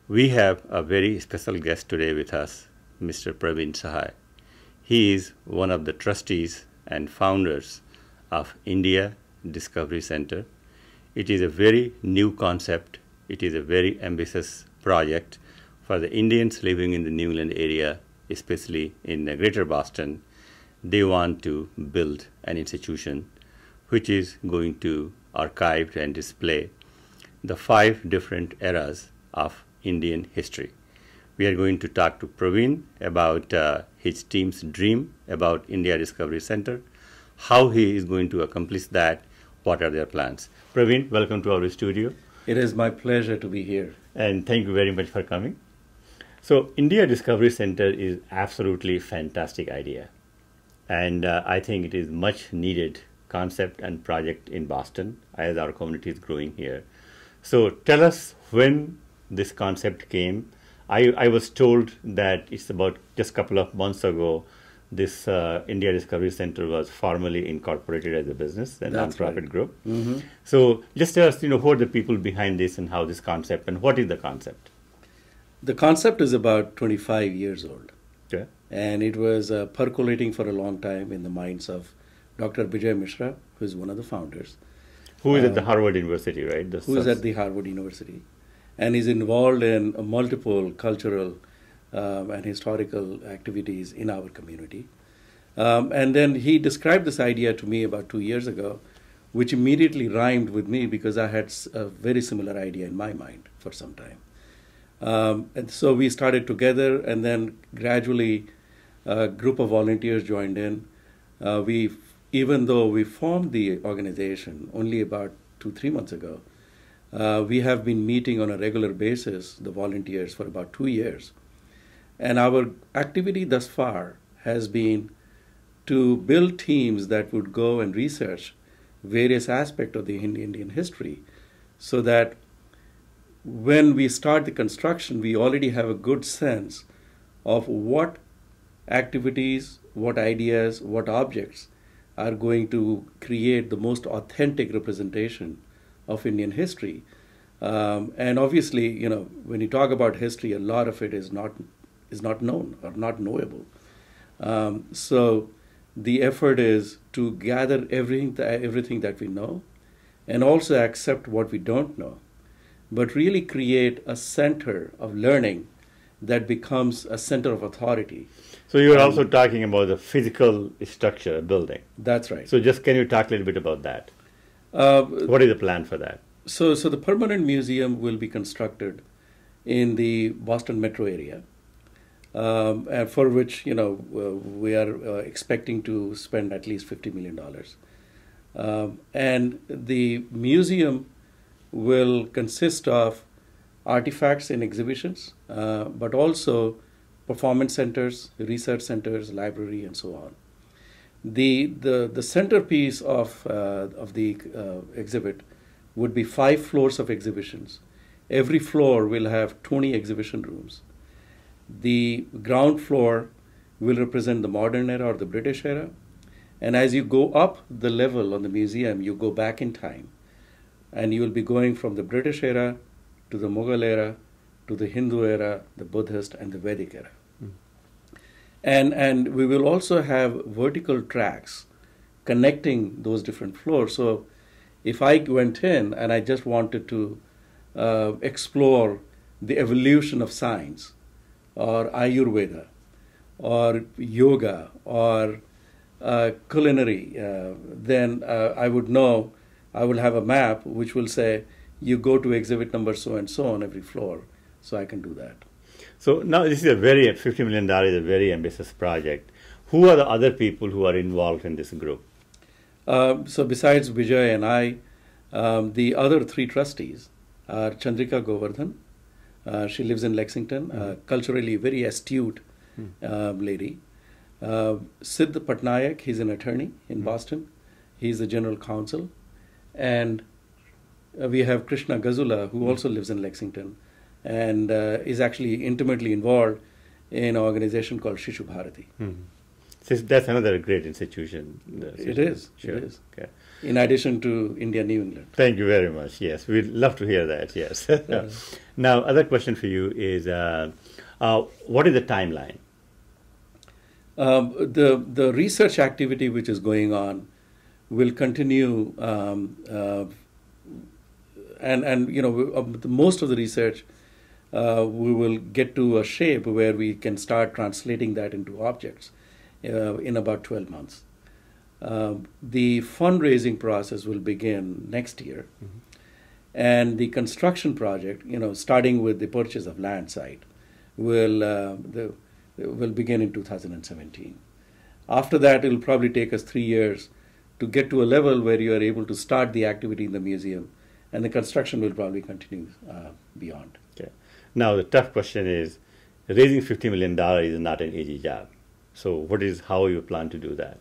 We have a very special guest today with us, Mr. Praveen Sahai. He is one of the trustees and founders of India Discovery Center. It is a very new concept. It is a very ambitious project for the Indians living in the New England area, especially in Greater Boston. They want to build an institution which is going to archive and display the 5 different eras of Indian history. We are going to talk to Praveen about his team's dream about India Discovery Center, how he is going to accomplish that, what are their plans. Praveen, welcome to our studio. It is my pleasure to be here. And thank you very much for coming. So India Discovery Center is absolutely fantastic idea. And I think it is much needed concept and project in Boston as our community is growing here. So tell us when this concept came. I was told that it's about just a couple of months ago this India Discovery Center was formally incorporated as a business, a nonprofit group. Mm-hmm. So just tell us, who are the people behind this and how this concept and what is the concept? The concept is about 25 years old. Okay. And it was percolating for a long time in the minds of Dr. Vijay Mishra, who is one of the founders. Who is at the Harvard University, right? Who is at the Harvard University. And is involved in multiple cultural and historical activities in our community. And then he described this idea to me about 2 years ago, which immediately rhymed with me because I had a very similar idea in my mind for some time. And so we started together, and then gradually a group of volunteers joined in. Even though we formed the organization only about 2-3 months ago, we have been meeting on a regular basis, the volunteers, for about 2 years. And our activity thus far has been to build teams that would go and research various aspects of the Indian history so that when we start the construction, we already have a good sense of what activities, what ideas, what objects are going to create the most authentic representation of Indian history. And obviously, when you talk about history, a lot of it is not known or not knowable. So the effort is to gather everything that we know and also accept what we don't know, but really create a center of learning that becomes a center of authority. So you're also talking about the physical structure building. That's right. So just can you talk a little bit about that? What is the plan for that? So the permanent museum will be constructed in the Boston metro area, and for which we are expecting to spend at least $50 million. And the museum will consist of artifacts and exhibitions, but also performance centers, research centers, library, and so on. The centerpiece of the exhibit would be 5 floors of exhibitions. Every floor will have 20 exhibition rooms. The ground floor will represent the modern era or the British era. And as you go up the level on the museum, you go back in time. And you will be going from the British era to the Mughal era to the Hindu era, the Buddhist, and the Vedic era. And we will also have vertical tracks connecting those different floors. So if I went in and I just wanted to explore the evolution of science or Ayurveda or yoga or culinary, then I would know, I will have a map which will say, you go to exhibit number so and so on every floor. So I can do that. So now this is $50 million is a very ambitious project. Who are the other people who are involved in this group? So besides Vijay and I, the other 3 trustees are Chandrika Govardhan. She lives in Lexington, culturally very astute lady. Siddh Patnaik, he's an attorney in Boston. He's the general counsel. And we have Krishna Gazula, who also lives in Lexington and is actually intimately involved in an organization called Shishu Bharati. So that's another great institution. It is. Sure. It is. Okay. In addition to India New England. Thank you very much. Yes, we'd love to hear that. Yes. Now, other question for you is, what is the timeline? The research activity which is going on will continue, and most of the research we will get to a shape where we can start translating that into objects in about 12 months. The fundraising process will begin next year, and the construction project, starting with the purchase of land site, will begin in 2017. After that, it will probably take us 3 years to get to a level where you are able to start the activity in the museum, and the construction will probably continue beyond. Okay. Now, the tough question is, raising $50 million is not an easy job. So, how you plan to do that?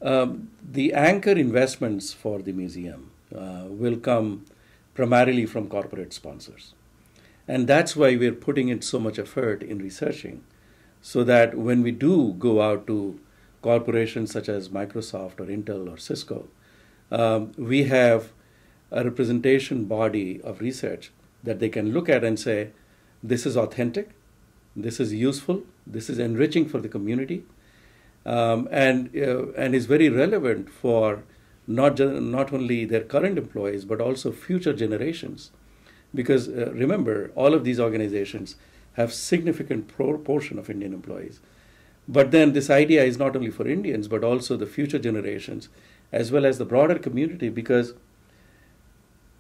The anchor investments for the museum will come primarily from corporate sponsors. And that's why we're putting in so much effort in researching, so that when we do go out to corporations such as Microsoft or Intel or Cisco, we have a representation body of research that they can look at and say, this is authentic, this is useful, this is enriching for the community, and is very relevant for not only their current employees, but also future generations. Because remember, all of these organizations have significant proportion of Indian employees. But then this idea is not only for Indians, but also the future generations, as well as the broader community, because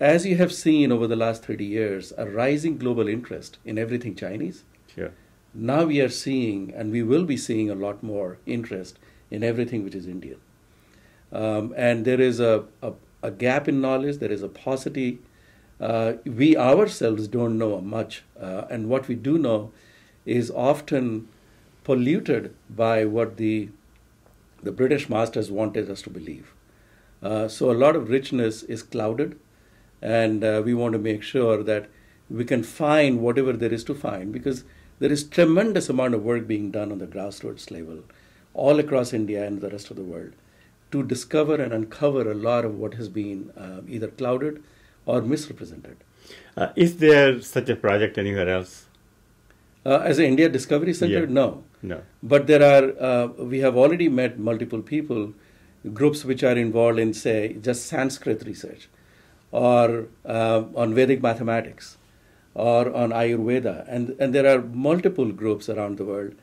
as you have seen over the last 30 years, a rising global interest in everything Chinese. Sure. Now we are seeing, and we will be seeing, a lot more interest in everything which is Indian. And there is a gap in knowledge, there is a paucity. We ourselves don't know much, and what we do know is often polluted by what the British masters wanted us to believe. So a lot of richness is clouded, and we want to make sure that we can find whatever there is to find, because there is tremendous amount of work being done on the grassroots level all across India and the rest of the world to discover and uncover a lot of what has been either clouded or misrepresented. Is there such a project anywhere else? As an India Discovery Center, Yeah. no. But there are, we have already met multiple people, groups which are involved in, say, just Sanskrit research, or on Vedic mathematics, or on Ayurveda. And there are multiple groups around the world,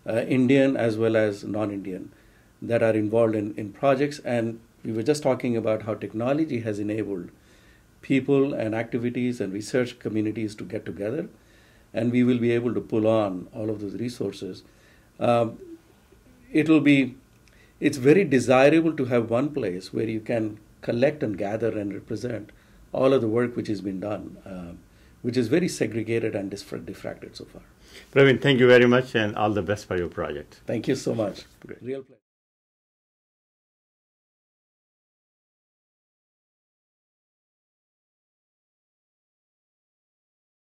Indian as well as non-Indian, that are involved in projects. And we were just talking about how technology has enabled people and activities and research communities to get together, and we will be able to pull on all of those resources. It's very desirable to have one place where you can collect and gather and represent all of the work which has been done, which is very segregated and diffracted so far. Praveen, thank you very much, and all the best for your project. Thank you so much. Great. Real pleasure.